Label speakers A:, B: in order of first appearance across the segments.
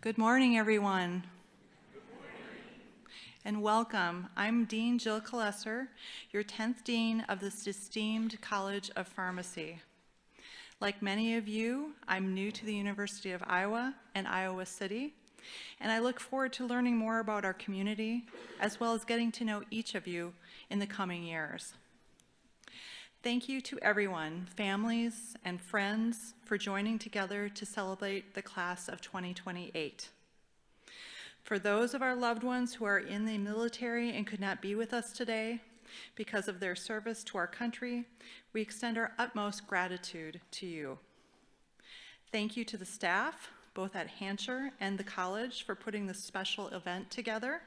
A: Good morning, everyone. And welcome. I'm Dean Jill Kalesser, your 10th Dean of this esteemed College of Pharmacy. Like many of you, I'm new to the University of Iowa and Iowa City, and I look forward to learning more about our community, as well as getting to know each of you in the coming years. Thank you to everyone, families and friends, for joining together to celebrate the class of 2028. For those of our loved ones who are in the military and could not be with us today because of their service to our country, we extend our utmost gratitude to you. Thank you to the staff, both at Hansher and the college, for putting this special event together.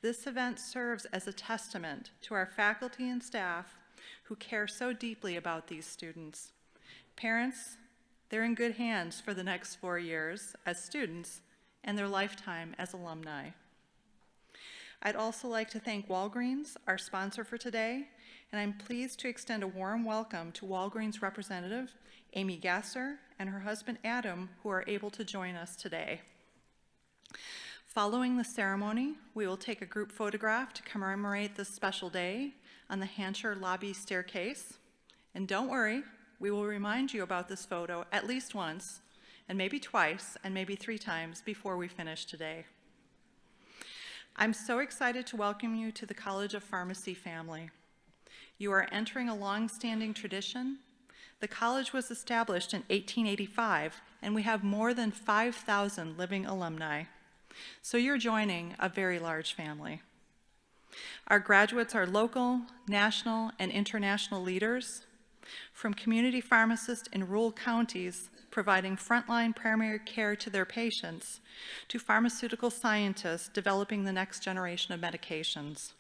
A: This event serves as a testament to our faculty and staff who care so deeply about these students. Parents, they're in good hands for the next 4 years as students and their lifetime as alumni. I'd also like to thank Walgreens, our sponsor for today, and I'm pleased to extend a warm welcome to Walgreens representative Amy Gasser and her husband Adam, who are able to join us today. Following the ceremony, we will take a group photograph to commemorate this special day on the Hansher lobby staircase. And don't worry, we will remind you about this photo at least once, and maybe twice, and maybe 3 times before we finish today. I'm so excited to welcome you to the College of Pharmacy family. You are entering a long-standing tradition. The college was established in 1885, and we have more than 5,000 living alumni. So you're joining a very large family. Our graduates are local, national, and international leaders, from community pharmacists in rural counties providing frontline primary care to their patients, to pharmaceutical scientists developing the next generation of medications.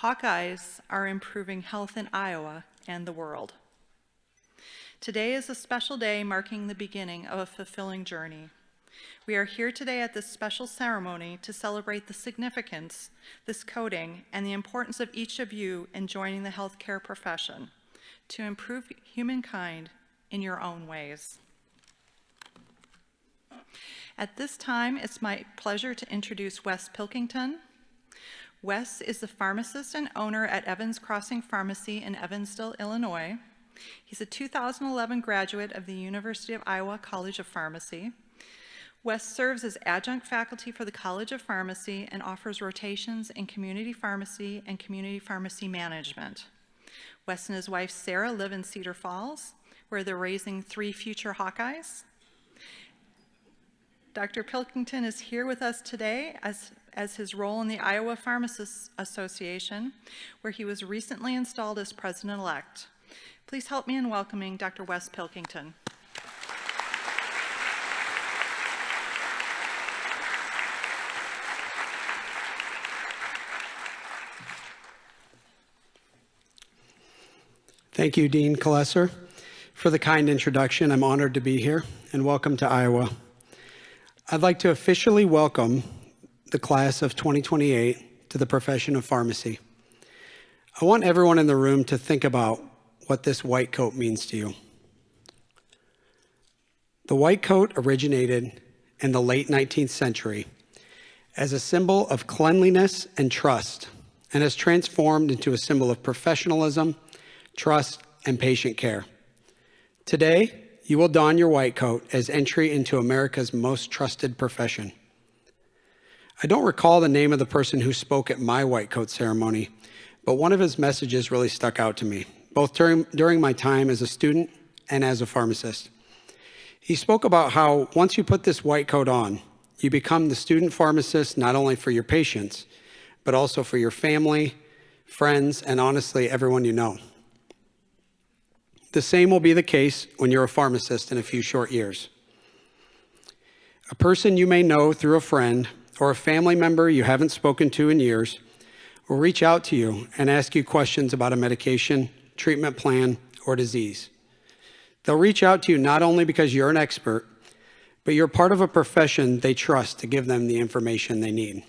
A: Hawkeyes are improving health in Iowa and the world. Today is a special day marking the beginning of a fulfilling journey. We are here today at this special ceremony to celebrate the significance, this coding, and the importance of each of you in joining the healthcare profession to improve humankind in your own ways. At this time, it's my pleasure to introduce Wes Pilkington. Wes is the pharmacist and owner at Evans Crossing Pharmacy in Evansville, Illinois. He's a 2011 graduate of the University of Iowa College of Pharmacy. Wes serves as adjunct faculty for the College of Pharmacy and offers rotations in community pharmacy and community pharmacy management. Wes and his wife Sarah live in Cedar Falls, where they're raising 3 future Hawkeyes. Dr. Pilkington is here with us today as his role in the Iowa Pharmacists Association, where he was recently installed as president-elect. Please help me in welcoming Dr. Wes Pilkington.
B: Thank you, Dean Kalesser, for the kind introduction. I'm honored to be here, and welcome to Iowa. I'd like to officially welcome the class of 2028 to the profession of pharmacy. I want everyone in the room to think about what this white coat means to you. The white coat originated in the late 19th century as a symbol of cleanliness and trust, and has transformed into a symbol of professionalism, trust, and patient care. Today, you will don your white coat as entry into America's most trusted profession. I don't recall the name of the person who spoke at my white coat ceremony, but one of his messages really stuck out to me, both during my time as a student and as a pharmacist. He spoke about how once you put this white coat on, you become the student pharmacist not only for your patients, but also for your family, friends, and honestly, everyone you know. The same will be the case when you're a pharmacist in a few short years. A person you may know through a friend or a family member you haven't spoken to in years will reach out to you and ask you questions about a medication, treatment plan, or disease. They'll reach out to you not only because you're an expert, but you're part of a profession they trust to give them the information they need.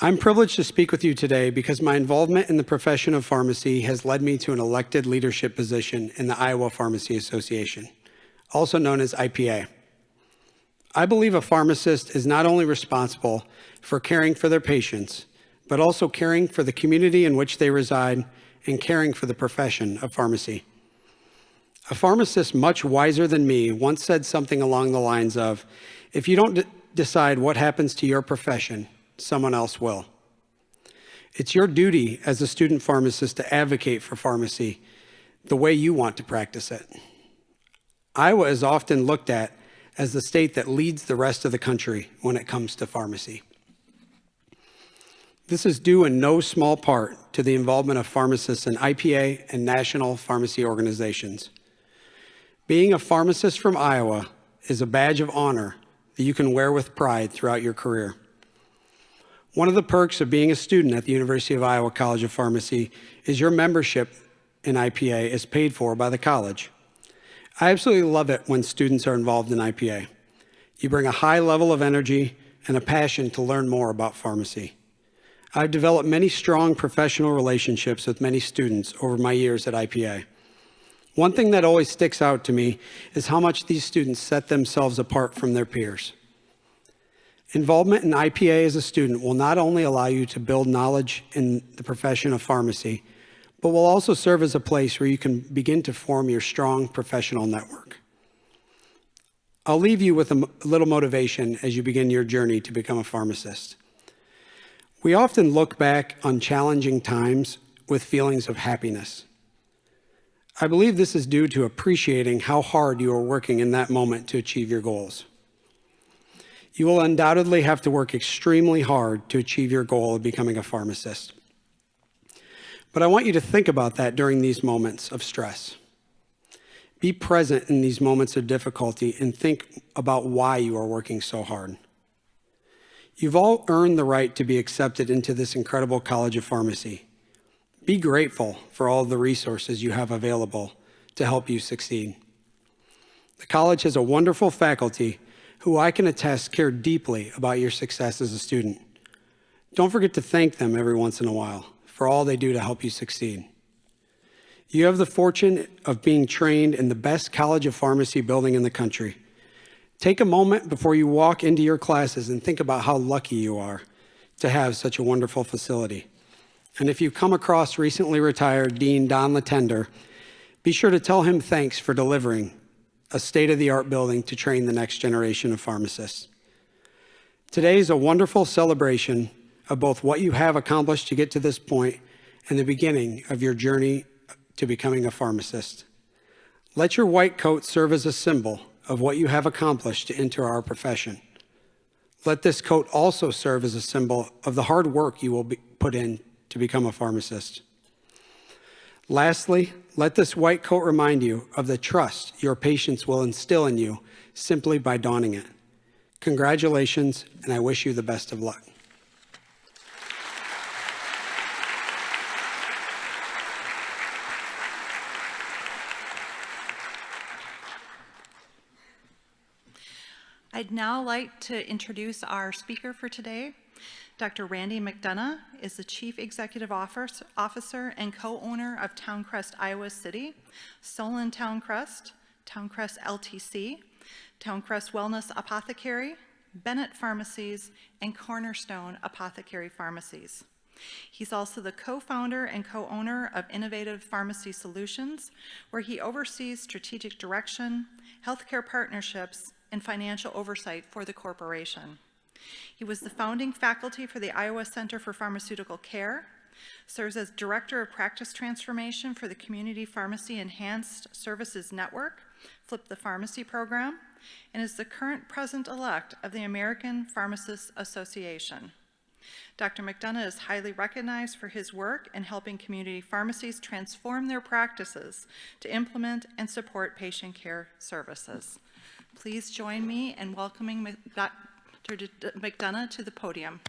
B: I'm privileged to speak with you today because my involvement in the profession of pharmacy has led me to an elected leadership position in the Iowa Pharmacy Association, also known as IPA. I believe a pharmacist is not only responsible for caring for their patients, but also caring for the community in which they reside and caring for the profession of pharmacy. A pharmacist much wiser than me once said something along the lines of, if you don't decide what happens to your profession, someone else will. It's your duty as a student pharmacist to advocate for pharmacy the way you want to practice it. Iowa is often looked at as the state that leads the rest of the country when it comes to pharmacy. This is due in no small part to the involvement of pharmacists in IPA and national pharmacy organizations. Being a pharmacist from Iowa is a badge of honor that you can wear with pride throughout your career. One of the perks of being a student at the University of Iowa College of Pharmacy is your membership in IPA is paid for by the college. I absolutely love it when students are involved in IPA. You bring a high level of energy and a passion to learn more about pharmacy. I've developed many strong professional relationships with many students over my years at IPA. One thing that always sticks out to me is how much these students set themselves apart from their peers. Involvement in IPA as a student will not only allow you to build knowledge in the profession of pharmacy, but will also serve as a place where you can begin to form your strong professional network. I'll leave you with a little motivation as you begin your journey to become a pharmacist. We often look back on challenging times with feelings of happiness. I believe this is due to appreciating how hard you are working in that moment to achieve your goals. You will undoubtedly have to work extremely hard to achieve your goal of becoming a pharmacist. But I want you to think about that during these moments of stress. Be present in these moments of difficulty and think about why you are working so hard. You've all earned the right to be accepted into this incredible College of Pharmacy. Be grateful for all of the resources you have available to help you succeed. The college has a wonderful faculty who I can attest care deeply about your success as a student. Don't forget to thank them every once in a while for all they do to help you succeed. You have the fortune of being trained in the best College of Pharmacy building in the country. Take a moment before you walk into your classes and think about how lucky you are to have such a wonderful facility. And if you come across recently retired Dean Don Latender, be sure to tell him thanks for delivering a state-of-the-art building to train the next generation of pharmacists. Today is a wonderful celebration of both what you have accomplished to get to this point and the beginning of your journey to becoming a pharmacist. Let your white coat serve as a symbol of what you have accomplished to enter our profession. Let this coat also serve as a symbol of the hard work you will put in to become a pharmacist. Lastly, let this white coat remind you of the trust your patients will instill in you simply by donning it. Congratulations, and I wish you the best of luck.
A: I'd now like to introduce our speaker for today. Dr. Randy McDonough is the Chief Executive Officer and co-owner of Towncrest Iowa City, Solon Towncrest, Towncrest LTC, Towncrest Wellness Apothecary, Bennett Pharmacies, and Cornerstone Apothecary Pharmacies. He's also the co-founder and co-owner of Innovative Pharmacy Solutions, where he oversees strategic direction, healthcare partnerships, and financial oversight for the corporation. He was the founding faculty for the Iowa Center for Pharmaceutical Care, serves as Director of Practice Transformation for the Community Pharmacy Enhanced Services Network, Flip the Pharmacy Program, and is the current President-elect of the American Pharmacists Association. Dr. McDonough is highly recognized for his work in helping community pharmacies transform their practices to implement and support patient care services. Please join me in welcoming Dr. McDonough to the podium.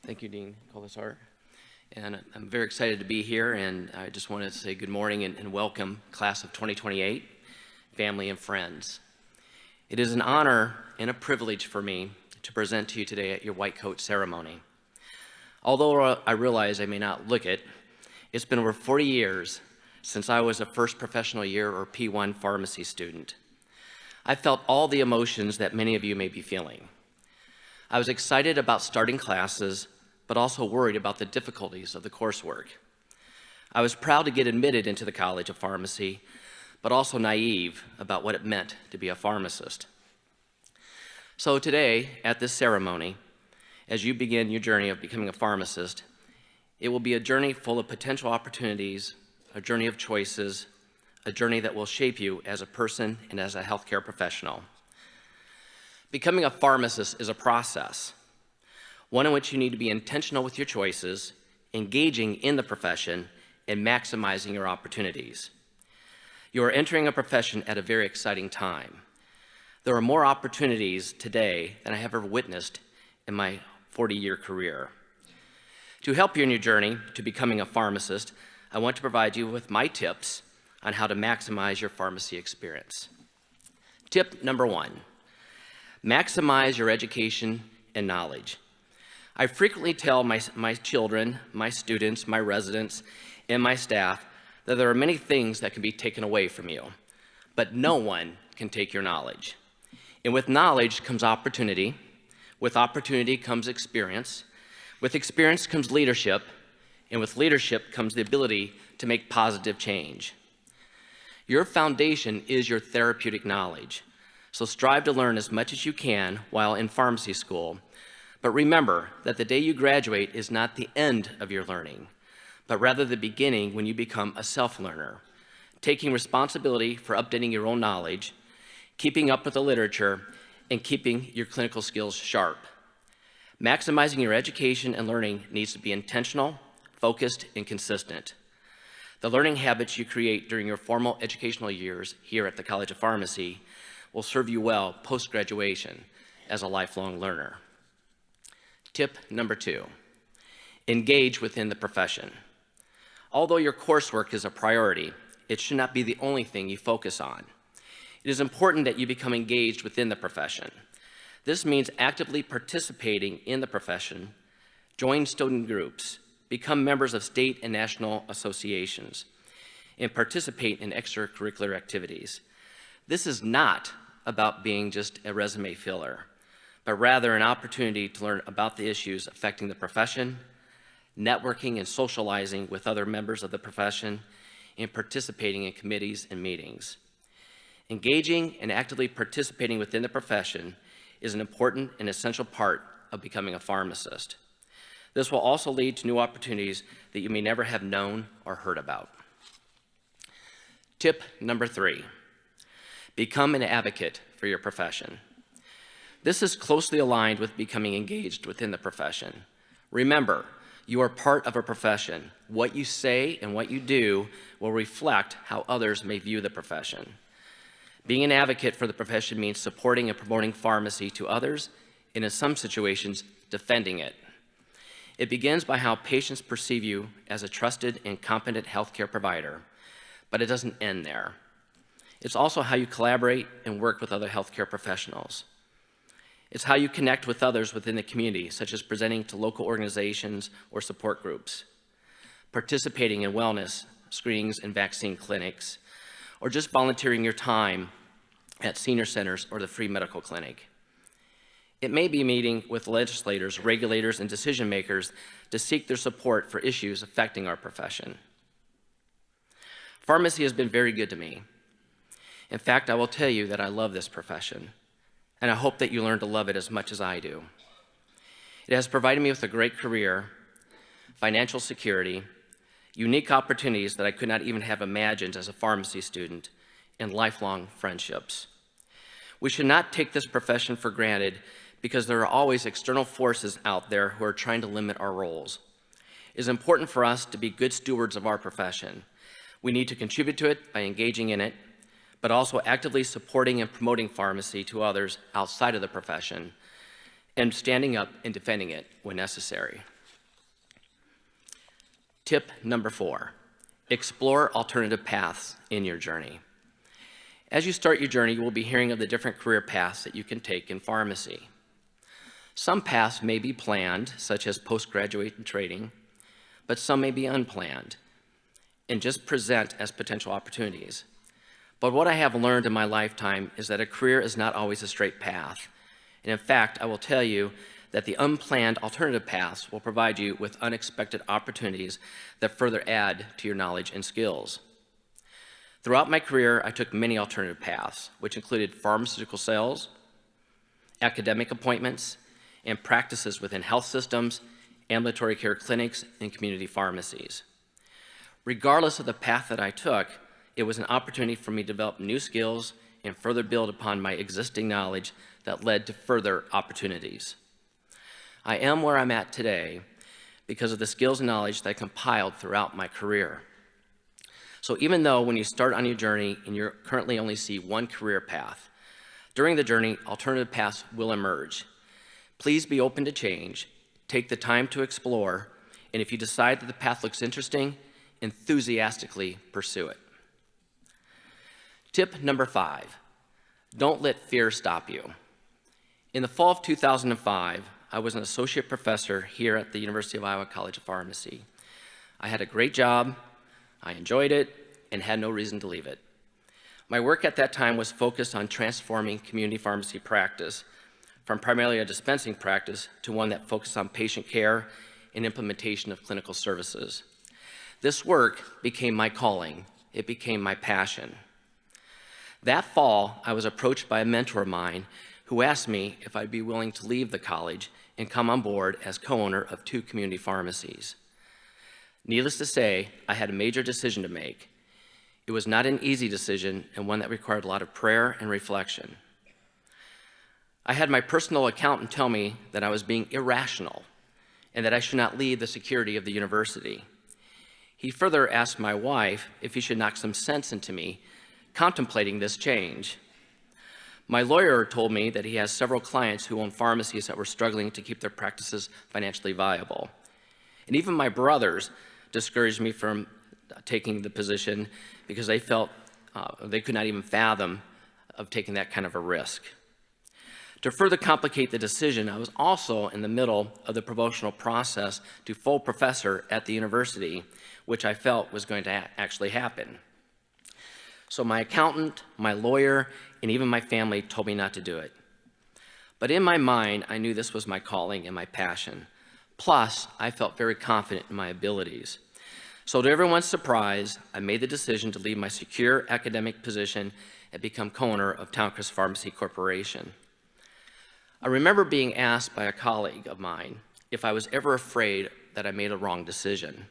C: Thank you, Dean Colasar. And I'm very excited to be here, and I just wanted to say good morning and welcome class of 2028, family and friends. It is an honor and a privilege for me to present to you today at your white coat ceremony. Although I realize I may not look it, it's been over 40 years since I was a first professional year or P1 pharmacy student. I felt all the emotions that many of you may be feeling. I was excited about starting classes, but also worried about the difficulties of the coursework. I was proud to get admitted into the College of Pharmacy, but also naive about what it meant to be a pharmacist. So today, at this ceremony, as you begin your journey of becoming a pharmacist, it will be a journey full of potential opportunities, a journey of choices, a journey that will shape you as a person and as a healthcare professional. Becoming a pharmacist is a process, one in which you need to be intentional with your choices, engaging in the profession, and maximizing your opportunities. You are entering a profession at a very exciting time. There are more opportunities today than I have ever witnessed in my 40-year career. To help you in your journey to becoming a pharmacist, I want to provide you with my tips on how to maximize your pharmacy experience. Tip number 1, maximize your education and knowledge. I frequently tell my children, my students, my residents, and my staff that there are many things that can be taken away from you, but no one can take your knowledge. And with knowledge comes opportunity. With opportunity comes experience. With experience comes leadership. And with leadership comes the ability to make positive change. Your foundation is your therapeutic knowledge. So strive to learn as much as you can while in pharmacy school. But remember that the day you graduate is not the end of your learning, but rather the beginning when you become a self-learner, taking responsibility for updating your own knowledge, keeping up with the literature, and keeping your clinical skills sharp. Maximizing your education and learning needs to be intentional, focused, and consistent. The learning habits you create during your formal educational years here at the College of Pharmacy will serve you well post-graduation as a lifelong learner. Tip number 2, engage within the profession. Although your coursework is a priority, it should not be the only thing you focus on. It is important that you become engaged within the profession. This means actively participating in the profession, join student groups, become members of state and national associations, and participate in extracurricular activities. This is not about being just a resume filler, but rather an opportunity to learn about the issues affecting the profession, networking and socializing with other members of the profession, and participating in committees and meetings. Engaging and actively participating within the profession is an important and essential part of becoming a pharmacist. This will also lead to new opportunities that you may never have known or heard about. Tip number 3, become an advocate for your profession. This is closely aligned with becoming engaged within the profession. Remember, you are part of a profession. What you say and what you do will reflect how others may view the profession. Being an advocate for the profession means supporting and promoting pharmacy to others, and in some situations, defending it. It begins by how patients perceive you as a trusted and competent healthcare provider, but it doesn't end there. It's also how you collaborate and work with other healthcare professionals. It's how you connect with others within the community, such as presenting to local organizations or support groups, participating in wellness screenings and vaccine clinics, or just volunteering your time at senior centers or the free medical clinic. It may be meeting with legislators, regulators, and decision makers to seek their support for issues affecting our profession. Pharmacy has been very good to me. In fact, I will tell you that I love this profession, and I hope that you learn to love it as much as I do. It has provided me with a great career, financial security, unique opportunities that I could not even have imagined as a pharmacy student, and lifelong friendships. We should not take this profession for granted because there are always external forces out there who are trying to limit our roles. It is important for us to be good stewards of our profession. We need to contribute to it by engaging in it, but also actively supporting and promoting pharmacy to others outside of the profession, and standing up and defending it when necessary. Tip number 4, explore alternative paths in your journey. As you start your journey, you will be hearing of the different career paths that you can take in pharmacy. Some paths may be planned, such as postgraduate training, but some may be unplanned and just present as potential opportunities. But what I have learned in my lifetime is that a career is not always a straight path. And in fact, I will tell you that the unplanned alternative paths will provide you with unexpected opportunities that further add to your knowledge and skills. Throughout my career, I took many alternative paths, which included pharmaceutical sales, academic appointments, and practices within health systems, ambulatory care clinics, and community pharmacies. Regardless of the path that I took, it was an opportunity for me to develop new skills and further build upon my existing knowledge that led to further opportunities. I am where I'm at today because of the skills and knowledge that I compiled throughout my career. So even though when you start on your journey and you currently only see one career path, during the journey, alternative paths will emerge. Please be open to change, take the time to explore, and if you decide that the path looks interesting, enthusiastically pursue it. Tip number 5, don't let fear stop you. In the fall of 2005, I was an associate professor here at the University of Iowa College of Pharmacy. I had a great job, I enjoyed it, and had no reason to leave it. My work at that time was focused on transforming community pharmacy practice from primarily a dispensing practice to one that focused on patient care and implementation of clinical services. This work became my calling. It became my passion. That fall, I was approached by a mentor of mine who asked me if I'd be willing to leave the college and come on board as co-owner of 2 community pharmacies. Needless to say, I had a major decision to make. It was not an easy decision and one that required a lot of prayer and reflection. I had my personal accountant tell me that I was being irrational and that I should not leave the security of the university. He further asked my wife if he should knock some sense into me, contemplating this change. My lawyer told me that he has several clients who own pharmacies that were struggling to keep their practices financially viable. And even my brothers discouraged me from taking the position because they felt they could not even fathom of taking that kind of a risk. To further complicate the decision, I was also in the middle of the promotional process to full professor at the university, which I felt was going to actually happen. So my accountant, my lawyer, and even my family told me not to do it. But in my mind, I knew this was my calling and my passion. Plus, I felt very confident in my abilities. So to everyone's surprise, I made the decision to leave my secure academic position and become co-owner of Towncrest Pharmacy Corporation. I remember being asked by a colleague of mine if I was ever afraid that I made a wrong decision.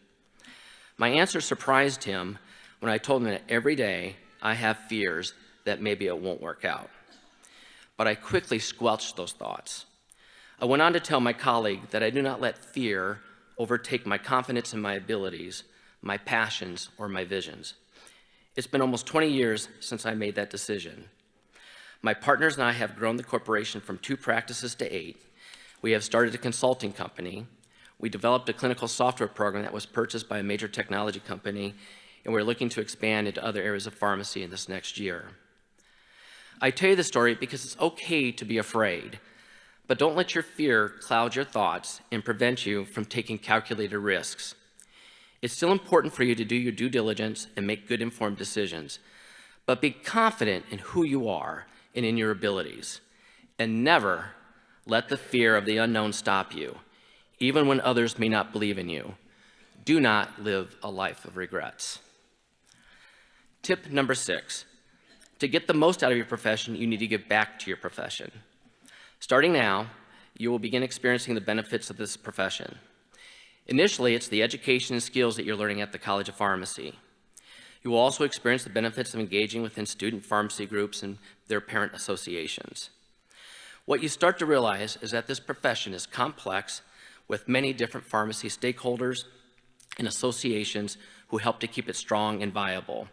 C: My answer surprised him when I told him that every day I have fears that maybe it won't work out. But I quickly squelched those thoughts. I went on to tell my colleague that I do not let fear overtake my confidence in my abilities, my passions, or my visions. It's been almost 20 years since I made that decision. My partners and I have grown the corporation from 2 practices to 8. We have started a consulting company. We developed a clinical software program that was purchased by a major technology company, and we're looking to expand into other areas of pharmacy in this next year. I tell you the story because it's okay to be afraid, but don't let your fear cloud your thoughts and prevent you from taking calculated risks. It's still important for you to do your due diligence and make good informed decisions, but be confident in who you are and in your abilities, and never let the fear of the unknown stop you, even when others may not believe in you. Do not live a life of regrets. Tip number 6, to get the most out of your profession, you need to give back to your profession. Starting now, you will begin experiencing the benefits of this profession. Initially, it's the education and skills that you're learning at the College of Pharmacy. You will also experience the benefits of engaging within student pharmacy groups and their parent associations. What you start to realize is that this profession is complex with many different pharmacy stakeholders and associations who help to keep it strong and viable.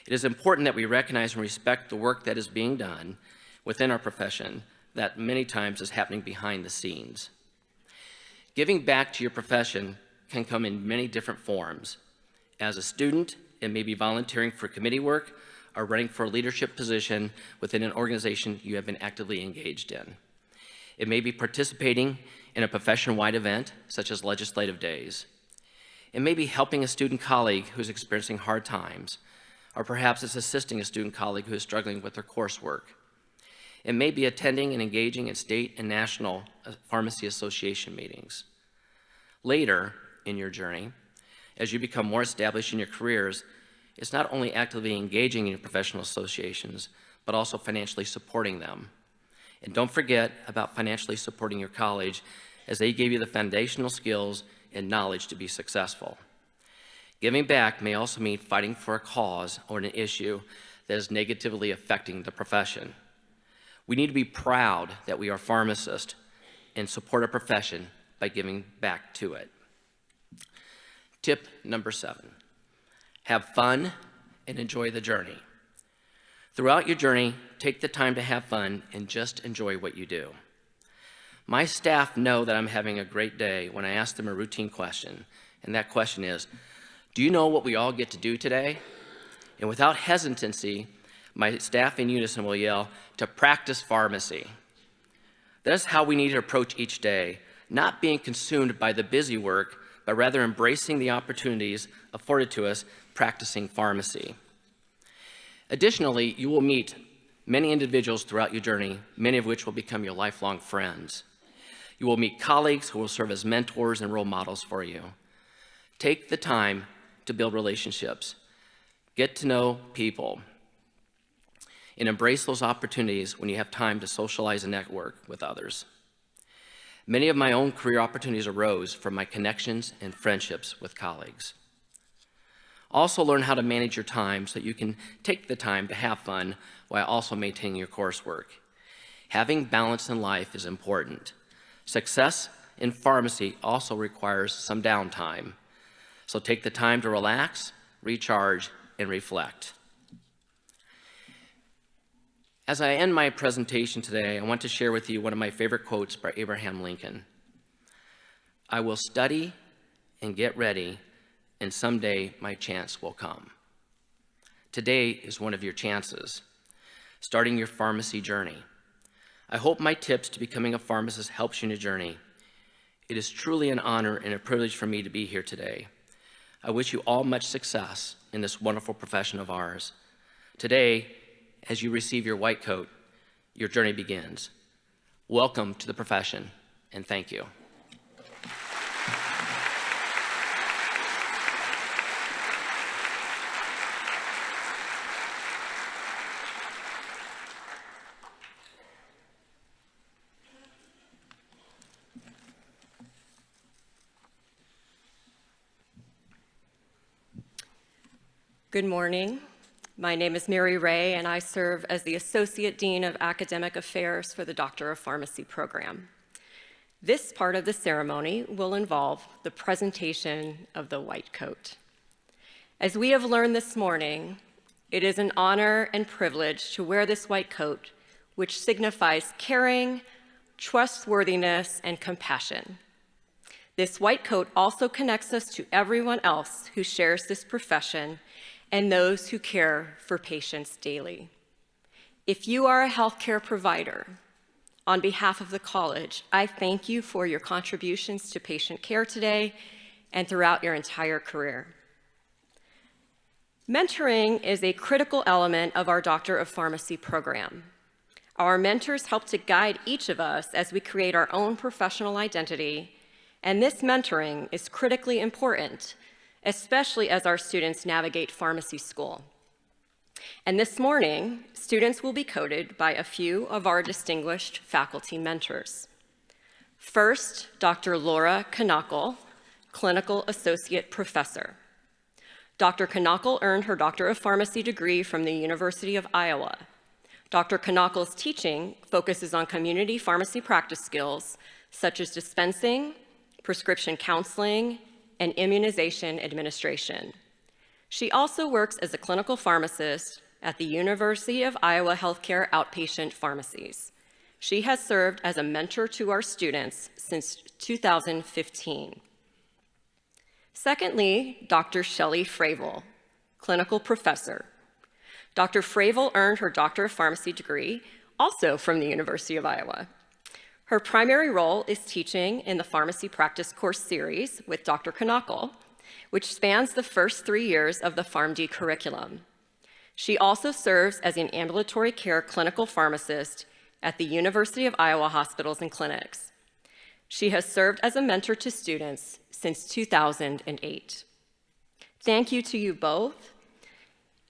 C: It is important that we recognize and respect the work that is being done within our profession that many times is happening behind the scenes. Giving back to your profession can come in many different forms. As a student, it may be volunteering for committee work or running for a leadership position within an organization you have been actively engaged in. It may be participating in a profession-wide event, such as legislative days. It may be helping a student colleague who's experiencing hard times, or perhaps it's assisting a student colleague who is struggling with their coursework. It may be attending and engaging in state and national pharmacy association meetings. Later in your journey, as you become more established in your careers, it's not only actively engaging in your professional associations, but also financially supporting them. And don't forget about financially supporting your college, as they give you the foundational skills and knowledge to be successful. Giving back may also mean fighting for a cause or an issue that is negatively affecting the profession. We need to be proud that we are pharmacists and support our profession by giving back to it. Tip number 7, have fun and enjoy the journey. Throughout your journey, take the time to have fun and just enjoy what you do. My staff know that I'm having a great day when I ask them a routine question, and that question is, do you know what we all get to do today? And without hesitancy, my staff in unison will yell, to practice pharmacy. That is how we need to approach each day, not being consumed by the busy work, but rather embracing the opportunities afforded to us practicing pharmacy. Additionally, you will meet many individuals throughout your journey, many of which will become your lifelong friends. You will meet colleagues who will serve as mentors and role models for you. Take the time to build relationships, get to know people, and embrace those opportunities when you have time to socialize and network with others. Many of my own career opportunities arose from my connections and friendships with colleagues. Also learn how to manage your time so that you can take the time to have fun while also maintaining your coursework. Having balance in life is important. Success in pharmacy also requires some downtime. So take the time to relax, recharge, and reflect. As I end my presentation today, I want to share with you one of my favorite quotes by Abraham Lincoln. I will study and get ready, and someday my chance will come. Today is one of your chances, starting your pharmacy journey. I hope my tips to becoming a pharmacist helps you in your journey. It is truly an honor and a privilege for me to be here today. I wish you all much success in this wonderful profession of ours. Today, as you receive your white coat, your journey begins. Welcome to the profession, and thank you.
D: Good morning. My name is Mary Ray, and I serve as the Associate Dean of Academic Affairs for the Doctor of Pharmacy program. This part of the ceremony will involve the presentation of the white coat. As we have learned this morning, it is an honor and privilege to wear this white coat, which signifies caring, trustworthiness, and compassion. This white coat also connects us to everyone else who shares this profession and those who care for patients daily. If you are a healthcare provider, on behalf of the college, I thank you for your contributions to patient care today and throughout your entire career. Mentoring is a critical element of our Doctor of Pharmacy program. Our mentors help to guide each of us as we create our own professional identity, and this mentoring is critically important, especially as our students navigate pharmacy school. And this morning, students will be coated by a few of our distinguished faculty mentors. First, Dr. Laura Knakel, Clinical Associate Professor. Dr. Knakel earned her Doctor of Pharmacy degree from the University of Iowa. Dr. Knakel's teaching focuses on community pharmacy practice skills such as dispensing, prescription counseling, and immunization administration. She also works as a clinical pharmacist at the University of Iowa Healthcare Outpatient Pharmacies. She has served as a mentor to our students since 2015. Secondly, Dr. Shelley Fravel, Clinical Professor. Dr. Fravel earned her Doctor of Pharmacy degree also from the University of Iowa. Her primary role is teaching in the Pharmacy Practice Course series with Dr. Knockle, which spans the first 3 years of the PharmD curriculum. She also serves as an ambulatory care clinical pharmacist at the University of Iowa Hospitals and Clinics. She has served as a mentor to students since 2008. Thank you to you both,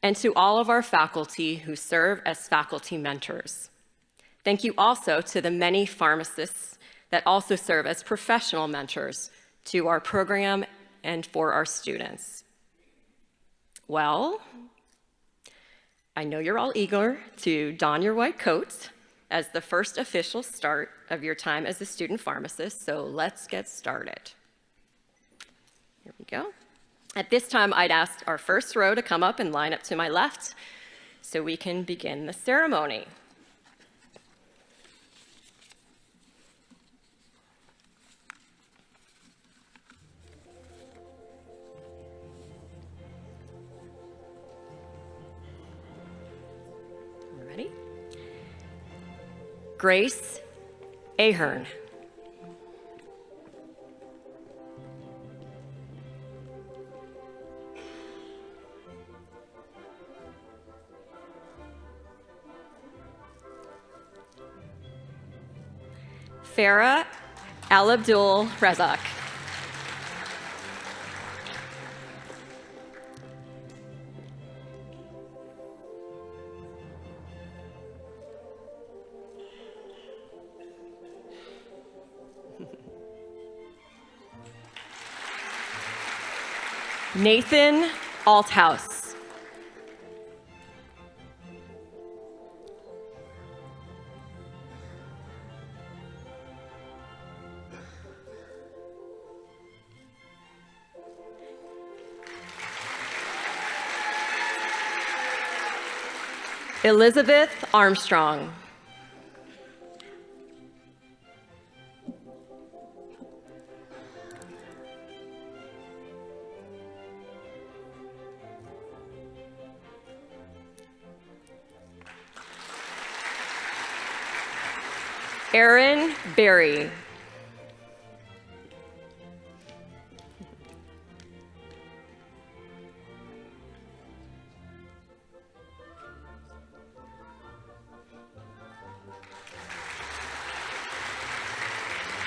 D: and to all of our faculty who serve as faculty mentors. Thank you also to the many pharmacists that also serve as professional mentors to our program and for our students. Well, I know you're all eager to don your white coats as the first official start of your time as a student pharmacist, so let's get started. Here we go. At this time, I'd ask our first row to come up and line up to my left so we can begin the ceremony. Ready? Grace Ahern. Farah Al-Abdul Razak. Nathan Althouse. Elizabeth Armstrong. Aaron Berry.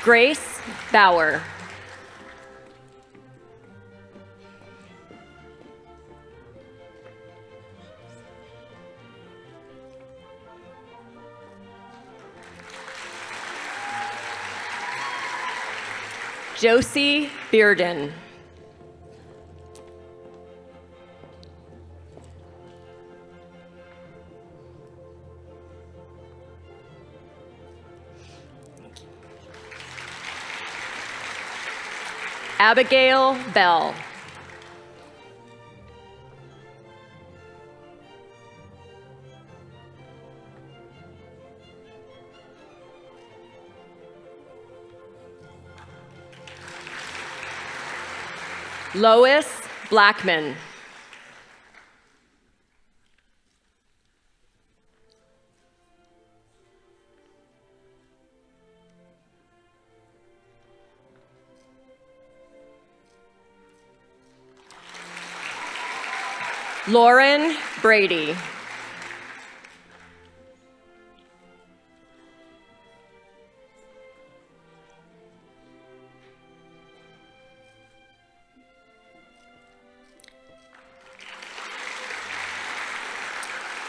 D: Grace Bauer. Josie Bearden. Abigail Bell. Lois Blackman. Lauren Brady.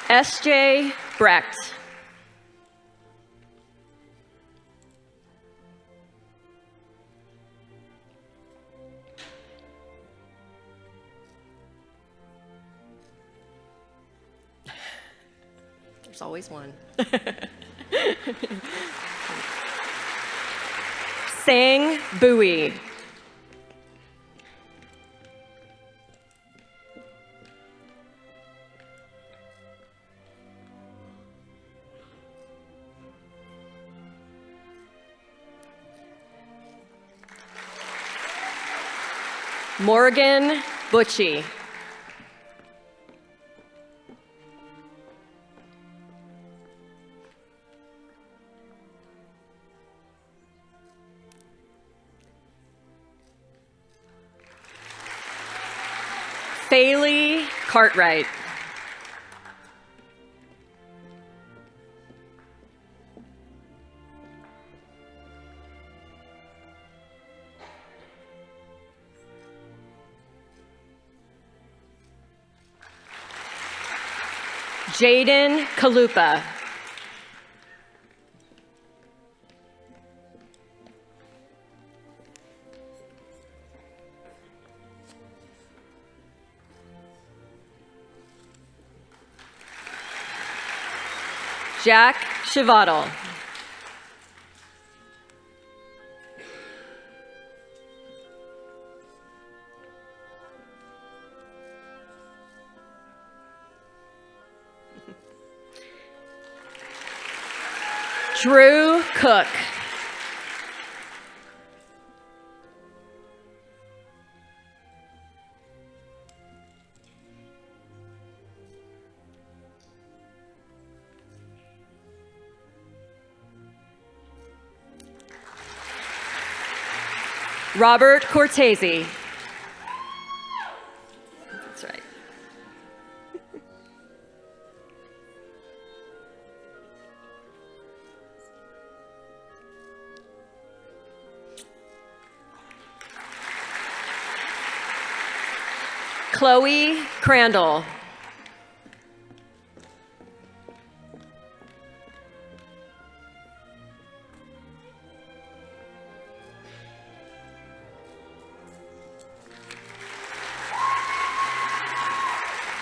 D: S.J. Brecht. There's always one. Sang Bowie. Morgan Butchie. Bailey Cartwright. Jaden Kalupa. Jack Chivatal. Drew Cook. Robert Cortese. That's right. Chloe Crandall.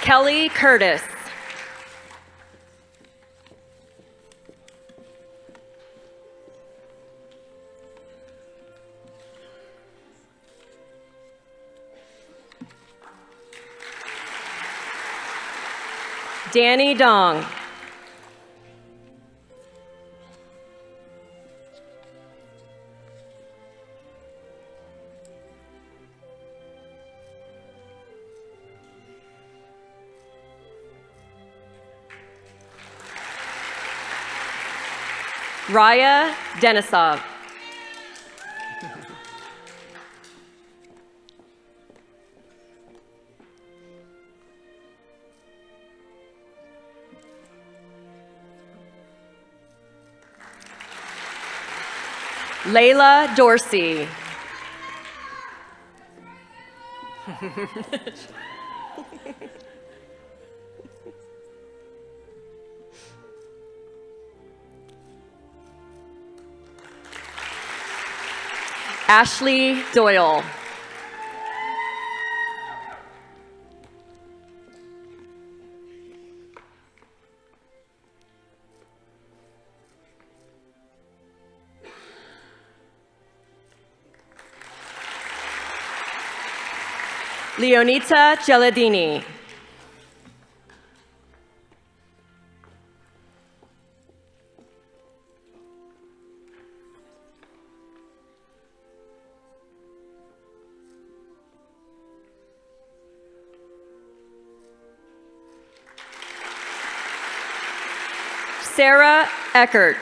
D: Kelly Curtis. Danny Dong. Raya Denisov. Layla Dorsey. Ashley Doyle. Leonita Geladini. Sarah Eckert.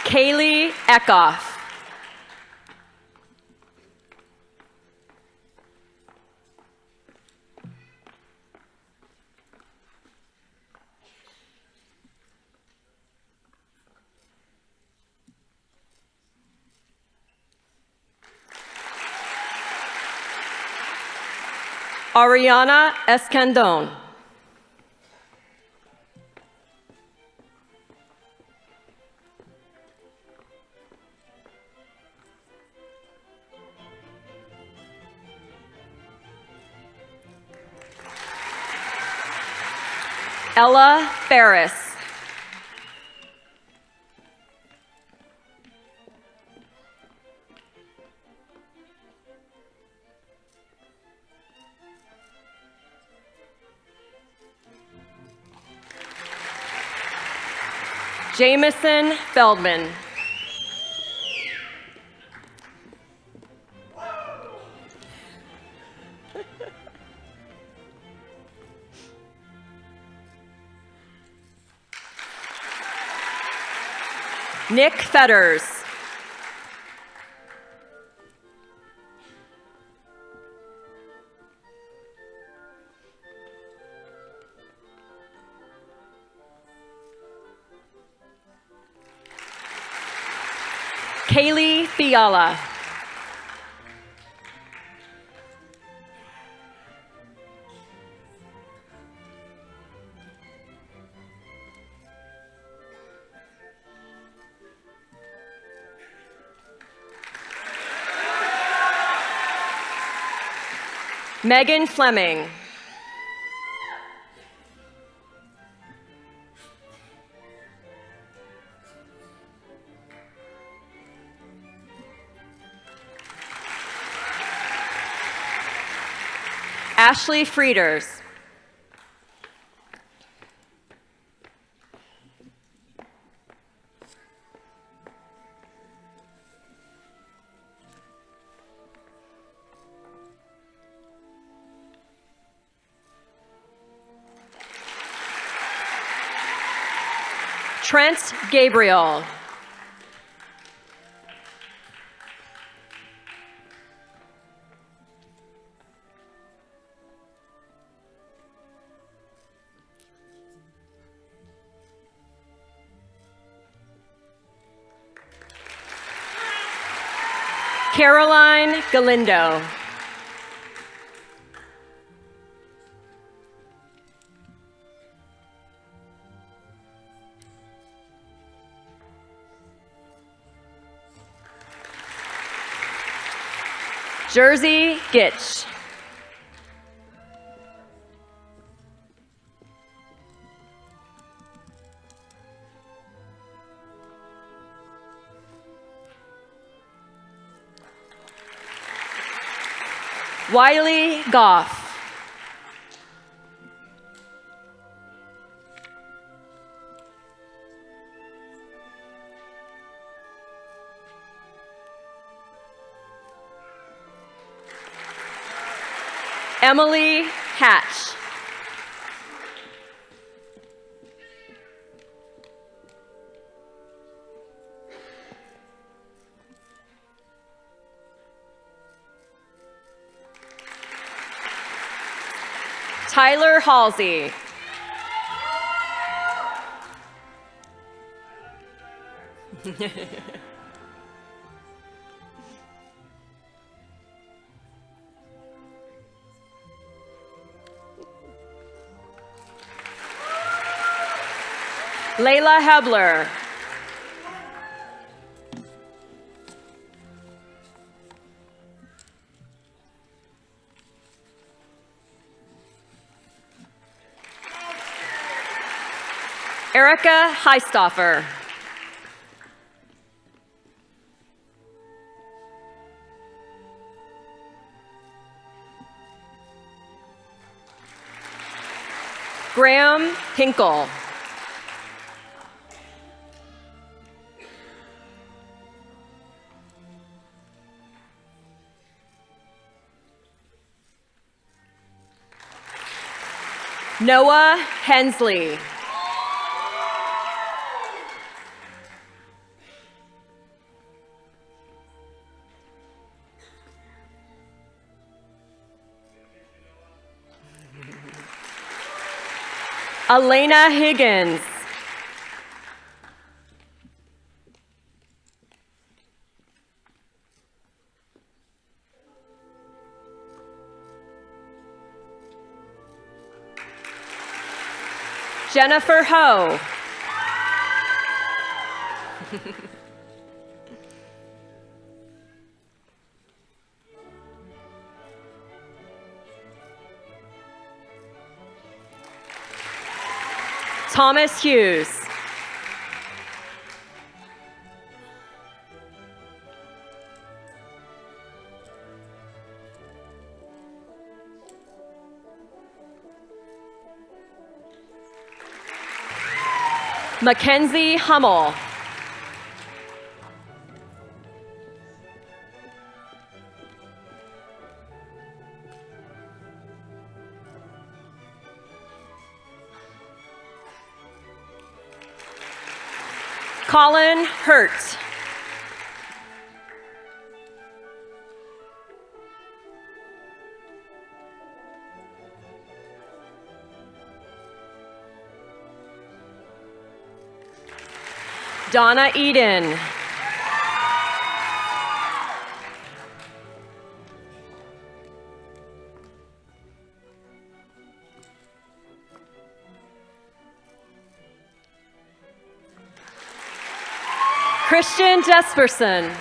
D: Kaylee Eckhoff. Ariana Escandon. Ella Ferris. Jamison Feldman. Nick Fetters. Kaylee Fiala. Megan Fleming. Ashley Frieders. Trent Gabriel. Caroline Galindo. Jersey Gitch. Wiley Goff. Emily Hatch. Tyler Halsey. Layla Hebler. Erica Heistoffer. Graham Hinkle. Noah Hensley. Elena Higgins. Jennifer Ho. Thomas Hughes. Mackenzie Hummel. Colin Hurt. Donna Eden. Christian Jesperson.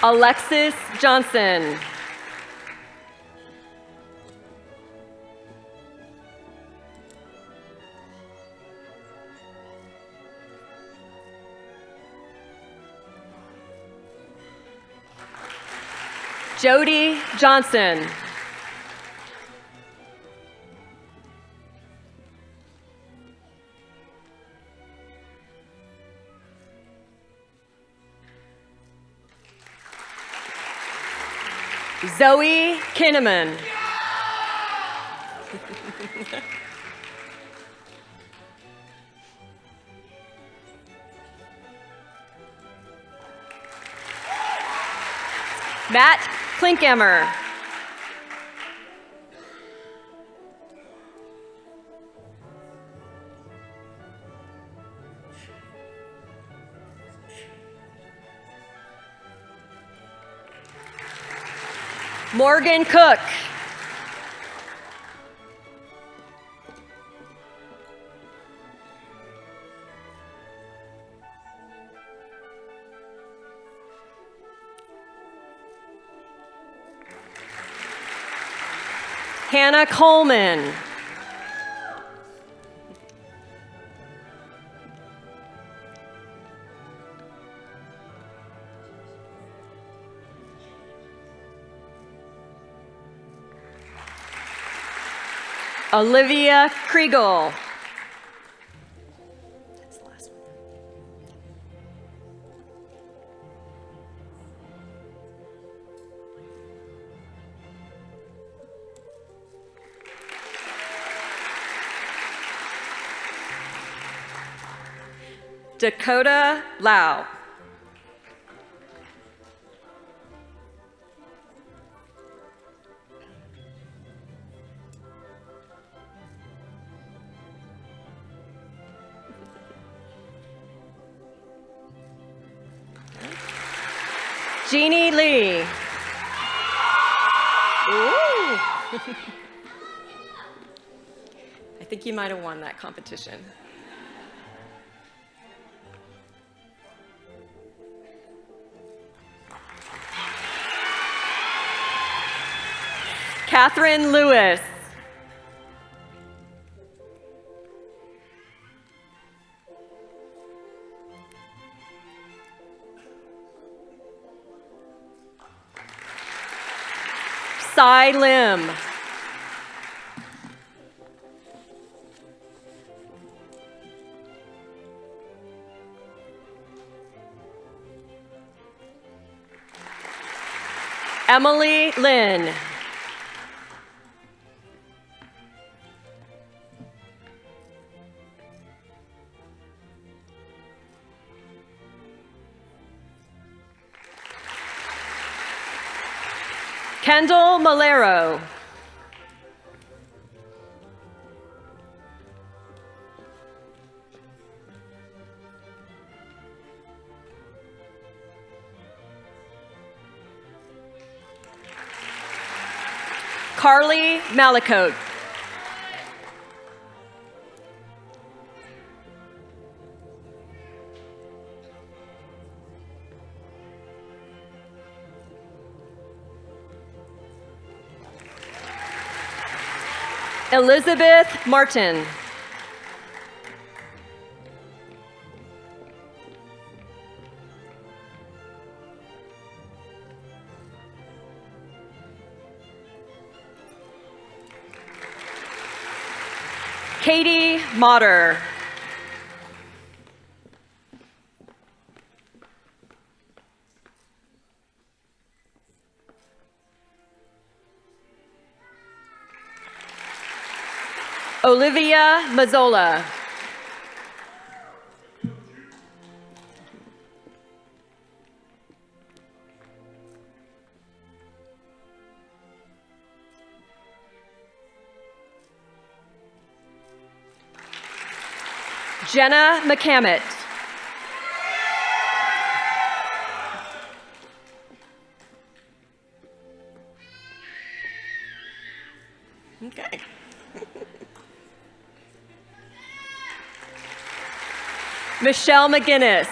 D: Alexis Johnson. Jody Johnson. Zoe Kinnaman. Matt Klinkhammer. Morgan Cook. Hannah Coleman. Olivia Kriegel. Dakota Lau. Jeannie Lee. Ooh. I think you might have won that competition. Catherine Lewis. Sai Lim. Emily Lynn. Kendall Malero. Carly Malicote. Elizabeth Martin. Katie Motter. Olivia Mazzola. Jenna McCammett. Okay. Michelle McGinnis.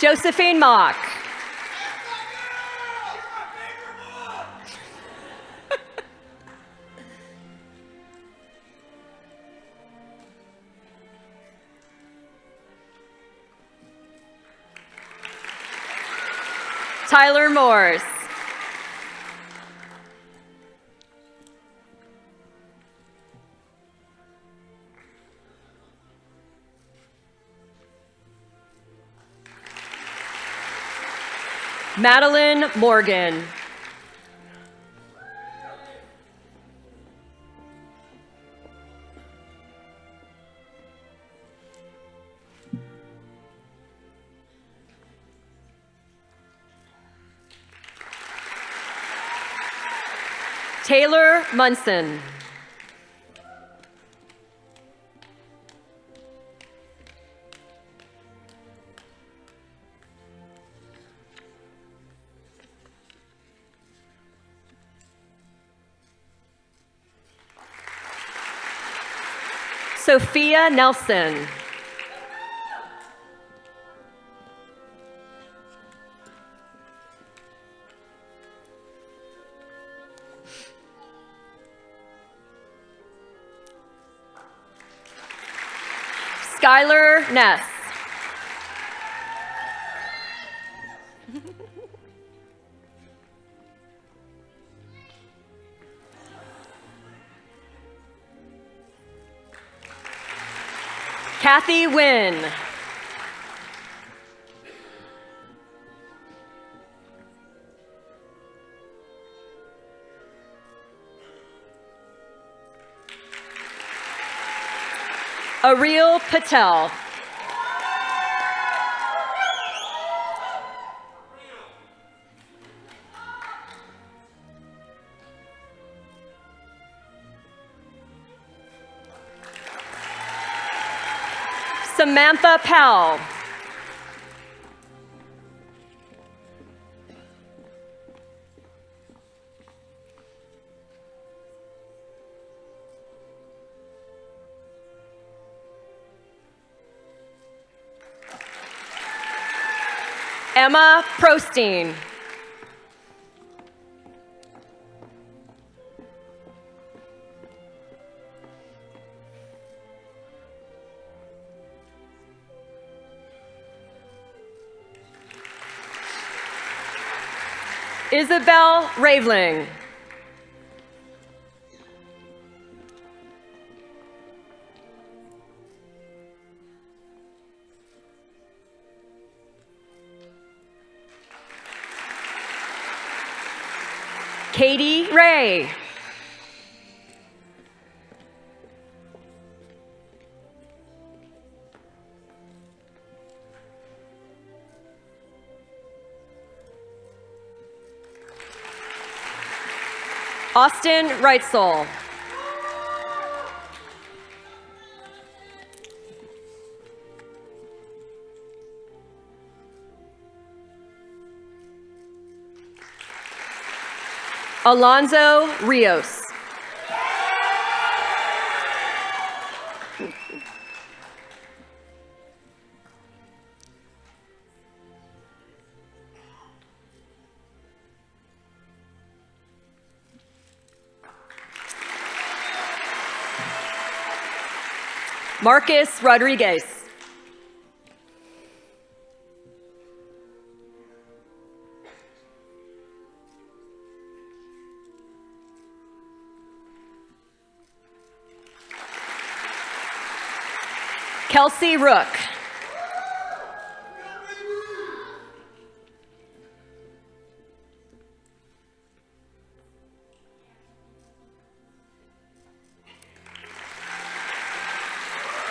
D: Josephine Mock. Tyler Morse. Madeline Morgan. Taylor Munson. Sophia Nelson. Skylar Ness. Kathy Wynn. Ariel Patel. Samantha Powell. Emma Prostein. Isabel Raveling. Katie Ray. Austin Reitzel. Alonzo Rios. Marcus Rodriguez. Kelsey Rook.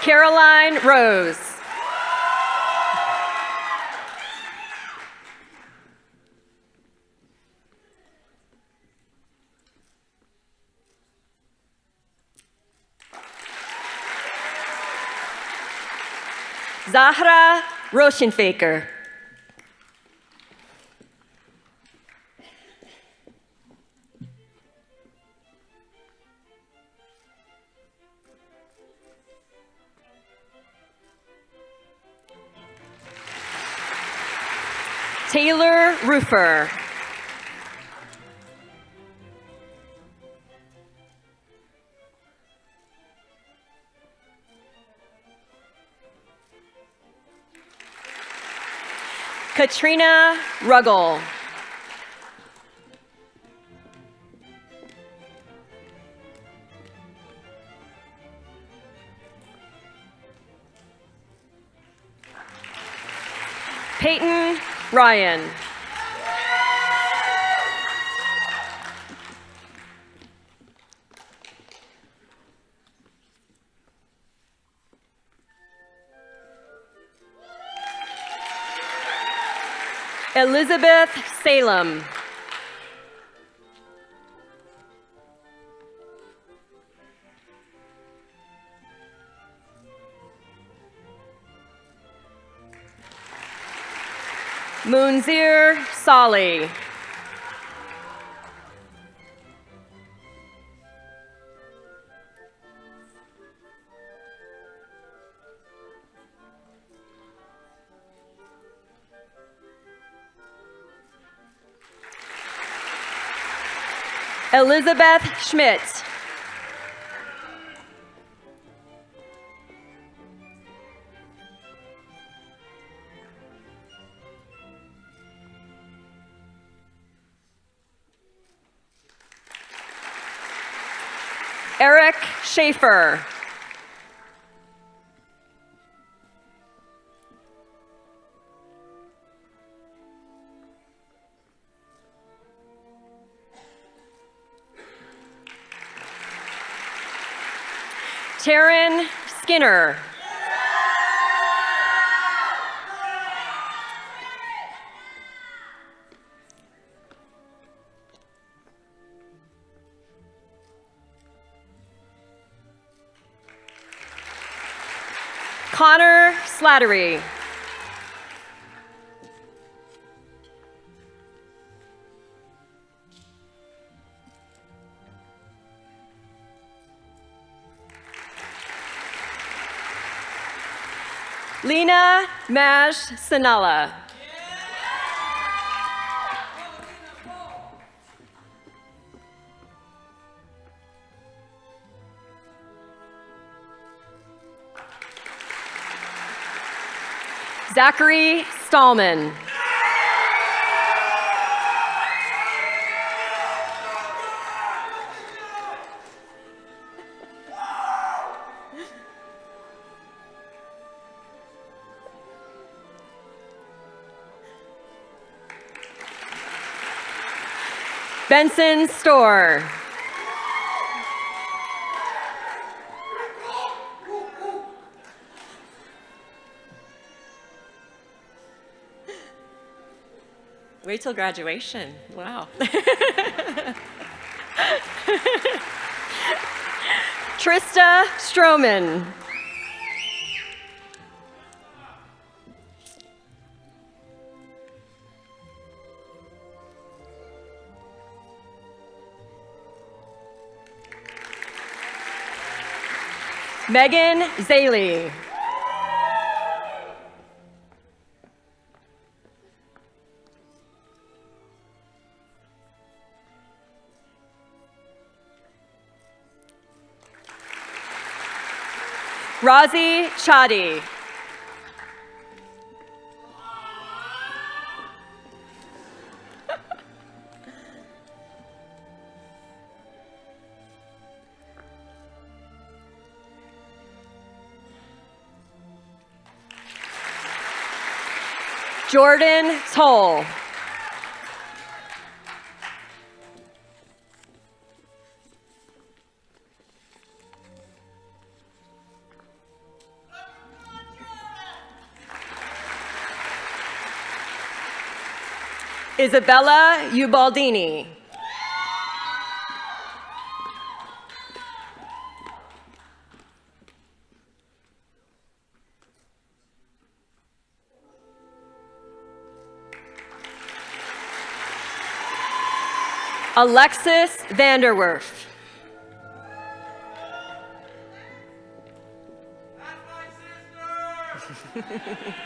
D: Caroline Rose. Zahra Roshenfaker. Taylor Roofer. Katrina Ruggles. Peyton Ryan. Elizabeth Salem. Munzir Saleh. Elizabeth Schmidt. Eric Schaefer. Taryn Skinner. Connor Slattery. Lena Maj Sanala. Zachary Stallman. Benson Storr. Wait till graduation. Wow. Trista Stroman. Megan Zaley. Razi Chadi. Jordan Toll. Isabella Ubaldini. Alexis Vanderwerf.
E: That's my sister!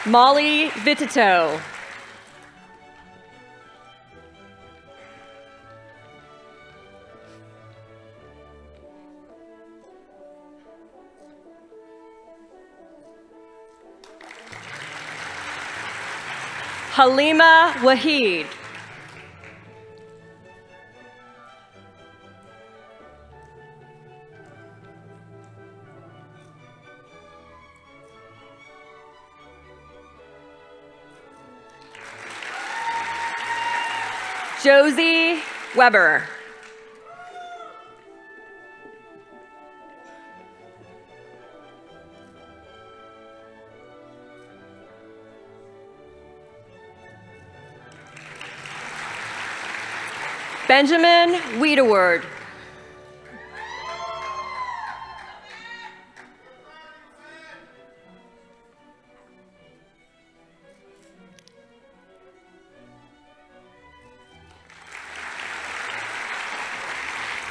D: Molly Vitito. Halima Wahid. Josie Weber. Benjamin Wiedeward.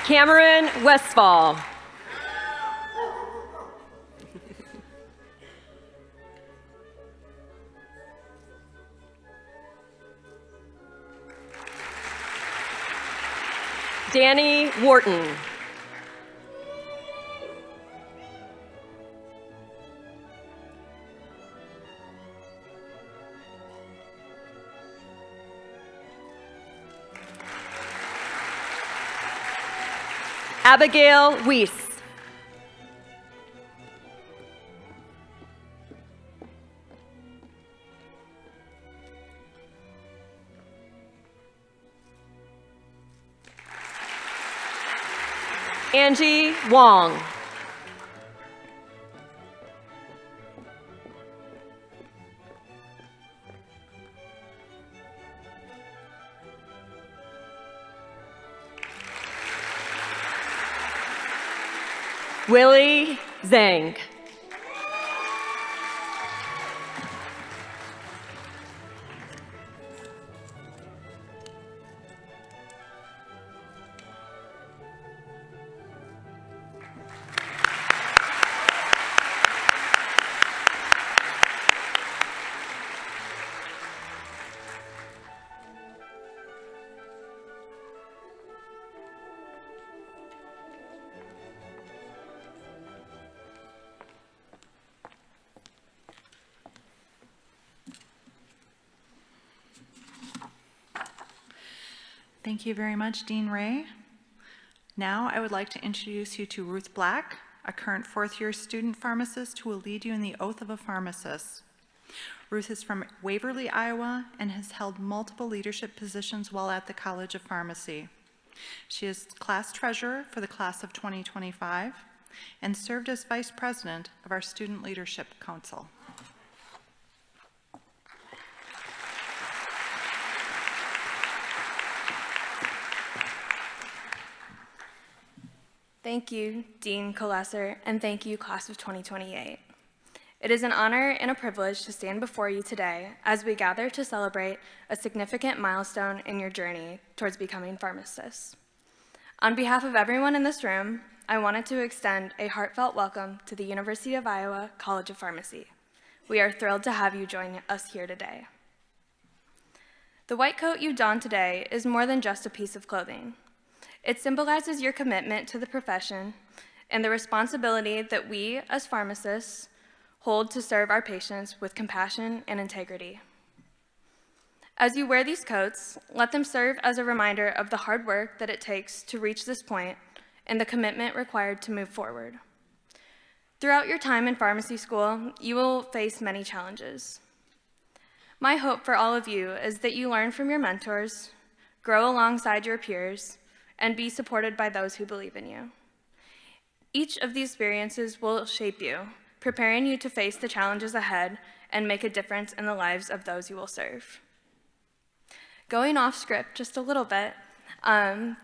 D: Cameron Westfall. Danny Wharton. Abigail Weiss. Angie Wong. Willie Zhang.
A: Thank you very much, Dean Ray. Now I would like to introduce you to Ruth Black, a current fourth-year student pharmacist who will lead you in the oath of a pharmacist. Ruth is from Waverly, Iowa, and has held multiple leadership positions while at the College of Pharmacy. She is class treasurer for the class of 2025 and served as vice president of our Student Leadership Council.
F: Thank you, Dean Kolesser, and thank you, Class of 2028. It is an honor and a privilege to stand before you today as we gather to celebrate a significant milestone in your journey towards becoming pharmacists. On behalf of everyone in this room, I wanted to extend a heartfelt welcome to the University of Iowa College of Pharmacy. We are thrilled to have you join us here today. The white coat you don today is more than just a piece of clothing. It symbolizes your commitment to the profession and the responsibility that we, as pharmacists, hold to serve our patients with compassion and integrity. As you wear these coats, let them serve as a reminder of the hard work that it takes to reach this point and the commitment required to move forward. Throughout your time in pharmacy school, you will face many challenges. My hope for all of you is that you learn from your mentors, grow alongside your peers, and be supported by those who believe in you. Each of these experiences will shape you, preparing you to face the challenges ahead and make a difference in the lives of those you will serve. Going off script just a little bit,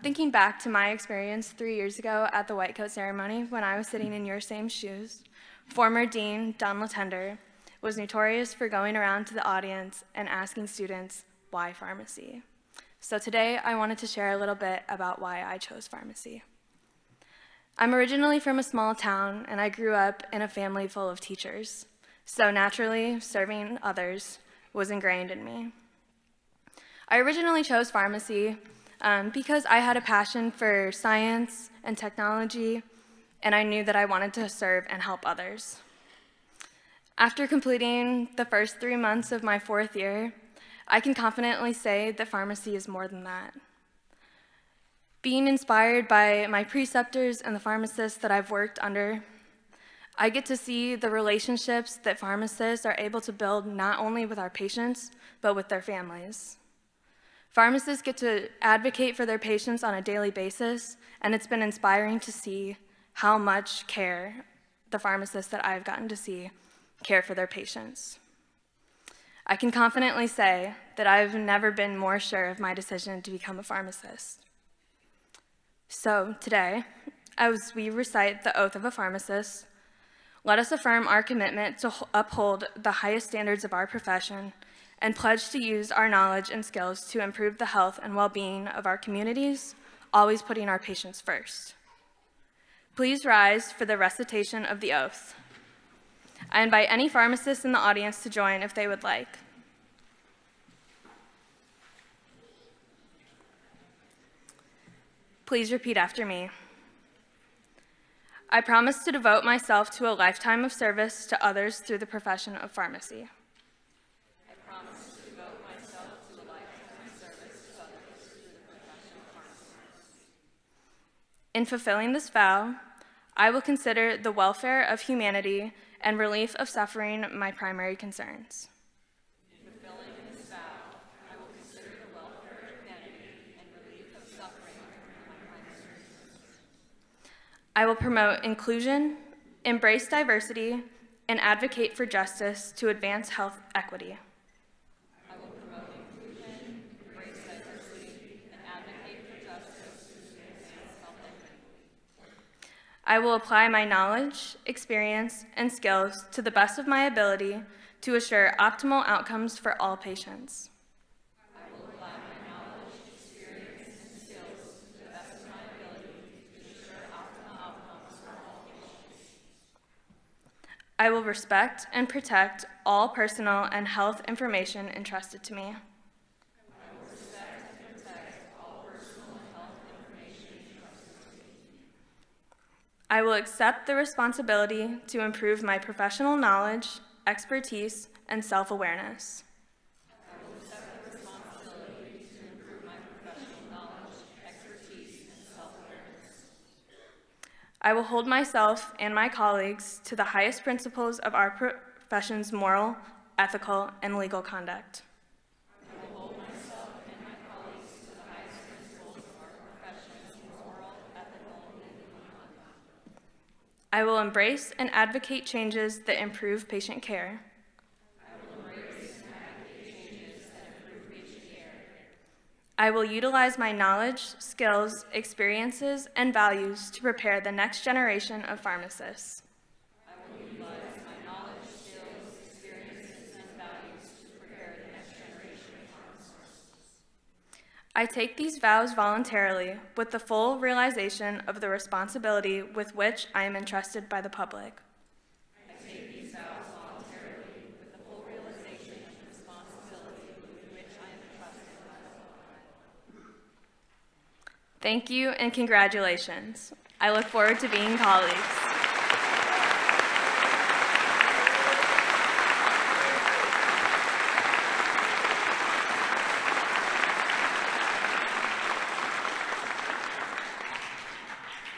F: thinking back to my experience 3 years ago at the white coat ceremony when I was sitting in your same shoes, former Dean Don Latender was notorious for going around to the audience and asking students, why pharmacy? So today I wanted to share a little bit about why I chose pharmacy. I'm originally from a small town and I grew up in a family full of teachers. So naturally, serving others was ingrained in me. I originally chose pharmacy because I had a passion for science and technology, and I knew that I wanted to serve and help others. After completing the first 3 months of my 4th year, I can confidently say that pharmacy is more than that. Being inspired by my preceptors and the pharmacists that I've worked under, I get to see the relationships that pharmacists are able to build not only with our patients, but with their families. Pharmacists get to advocate for their patients on a daily basis, and it's been inspiring to see how much care the pharmacists that I've gotten to see care for their patients. I can confidently say that I've never been more sure of my decision to become a pharmacist. So today, as we recite the oath of a pharmacist, let us affirm our commitment to uphold the highest standards of our profession and pledge to use our knowledge and skills to improve the health and well-being of our communities, always putting our patients first. Please rise for the recitation of the oath. I invite any pharmacists in the audience to join if they would like. Please repeat after me. I promise to devote myself to a lifetime of service to others through the profession of pharmacy. In fulfilling this vow, I will consider the welfare of humanity and relief of suffering my primary concerns.
D: In fulfilling this vow, I will consider the welfare of humanity and relief of suffering my primary concerns.
F: I will promote inclusion, embrace diversity, and advocate for justice to advance health equity.
D: I will promote inclusion, embrace diversity, and advocate for justice to advance health equity.
F: I will apply my knowledge, experience, and skills to the best of my ability to assure optimal outcomes for all patients.
D: I will apply my knowledge, experience, and skills to the best of my ability to ensure optimal outcomes for all patients.
F: I will respect and protect all personal and health information entrusted to me. I will accept the responsibility to improve my professional knowledge, expertise, and self-awareness.
D: I will accept the responsibility to improve my professional knowledge, expertise, and self-awareness.
F: I will hold myself and my colleagues to the highest principles of our profession's moral, ethical, and legal conduct.
D: I will hold myself and my colleagues to the highest principles of our profession's moral, ethical, and legal conduct.
F: I will embrace and advocate changes that improve patient care.
D: I will embrace and advocate changes that improve patient care.
F: I will utilize my knowledge, skills, experiences, and values to prepare the next generation of pharmacists.
D: I will utilize my knowledge, skills, experiences, and values to prepare the next generation of pharmacists.
F: I take these vows voluntarily with the full realization of the responsibility with which I am entrusted by the public.
D: I take these vows voluntarily with the full realization of the responsibility with which I am entrusted by the public.
F: Thank you and congratulations. I look forward to being colleagues.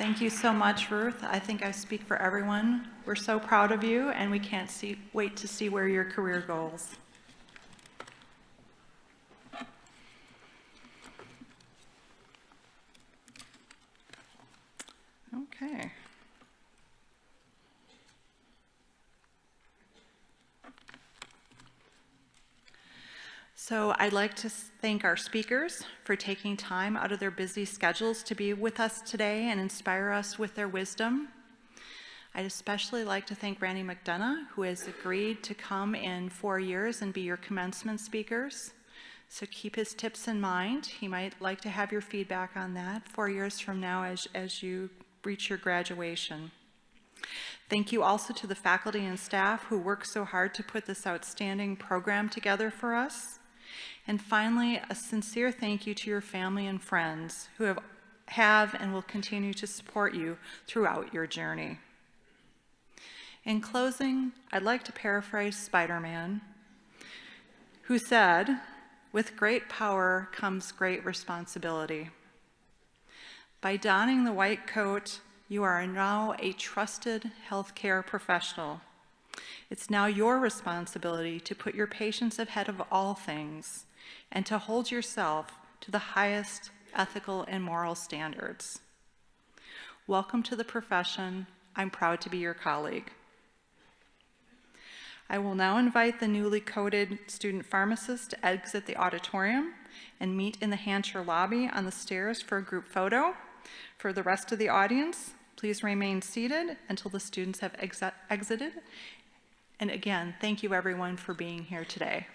A: Thank you so much, Ruth. I think I speak for everyone. We're so proud of you, and we can't wait to see where your career goes. Okay. So I'd like to thank our speakers for taking time out of their busy schedules to be with us today and inspire us with their wisdom. I'd especially like to thank Randy McDonough, who has agreed to come in 4 years and be your commencement speakers. So keep his tips in mind. He might like to have your feedback on that 4 years from now as you reach your graduation. Thank you also to the faculty and staff who worked so hard to put this outstanding program together for us. And finally, a sincere thank you to your family and friends who have and will continue to support you throughout your journey. In closing, I'd like to paraphrase Spider-Man, who said, "With great power comes great responsibility." By donning the white coat, you are now a trusted healthcare professional. It's now your responsibility to put your patients ahead of all things and to hold yourself to the highest ethical and moral standards. Welcome to the profession. I'm proud to be your colleague. I will now invite the newly coded student pharmacists to exit the auditorium and meet in the Hancher lobby on the stairs for a group photo. For the rest of the audience, please remain seated until the students have exited. And again, thank you everyone for being here today.